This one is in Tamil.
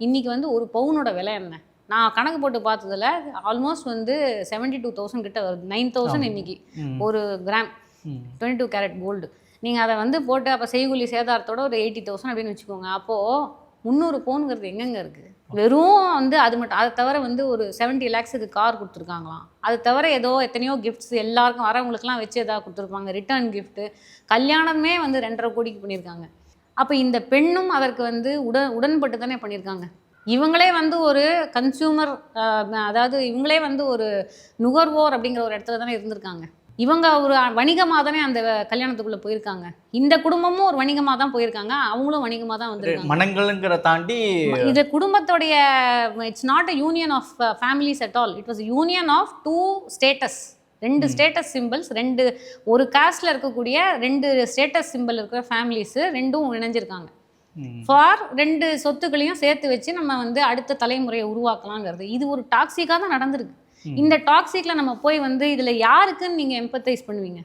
இன்னைக்கு வந்து ஒரு பவுனோட விலை என்ன? நான் கணக்கு போட்டு பார்த்ததுல ஆல்மோஸ்ட் வந்து 72,000 கிட்ட வருது. 9,000 இன்னைக்கு ஒரு கிராம் 22 கேரட் கோல்டு. நீங்க அத வந்து போட்டு அப்ப செய்கூலி சேதாரத்தோட ஒரு 80,000 அப்படின்னு வச்சுக்கோங்க. அப்போ 300 பவுனுங்கிறது எங்கெங்க இருக்கு? வெறும் வந்து அது மட்டும். அதை தவிர வந்து ஒரு 70 lakhsக்கு கார் கொடுத்துருக்காங்களாம். அது தவிர ஏதோ எத்தனையோ கிஃப்ட்ஸ் எல்லாருக்கும் வரவங்களுக்குலாம் வச்சு ஏதாவது கொடுத்துருப்பாங்க. Return gift. கல்யாணமே வந்து 2.5 கோடிக்கு பண்ணியிருக்காங்க. அப்போ இந்த பெண்ணும் அதற்கு வந்து உடன்பட்டு தானே பண்ணியிருக்காங்க. இவங்களே வந்து ஒரு கன்சியூமர், அதாவது இவங்களே வந்து ஒரு நுகர்வோர் அப்படிங்கிற ஒரு இடத்துல தானே இருந்திருக்காங்க. இவங்க ஒரு வணிகமாக தானே அந்த கல்யாணத்துக்குள்ளே போயிருக்காங்க. இந்த குடும்பமும் ஒரு வணிகமாக தான் போயிருக்காங்க. அவங்களும் வணிகமாக தான் வந்திருக்காங்க. மனங்கள்ங்கிற தாண்டி இது குடும்பத்தோடைய it's not a union of families at all. It was union of 2 states. 2 states simples, ஒரு காஸ்ட்ல இருக்கக்கூடிய 2 ஸ்டேட்டஸ் சிம்பிள் இருக்கிற ஃபேமிலிஸ் ரெண்டும் இணைஞ்சிருக்காங்க. ஃபார் 2 சொத்துக்களையும் சேர்த்து வச்சு நம்ம வந்து அடுத்த தலைமுறையை உருவாக்கலாங்கிறது. இது ஒரு டாக்ஸிக்காக தான் நடந்திருக்கு. இந்த டாக்ஸிக்ல நம்ம போய் வந்து இதுல யாருக்குன்னு நீங்க எம்பத்தைஸ் பண்ணுவீங்க?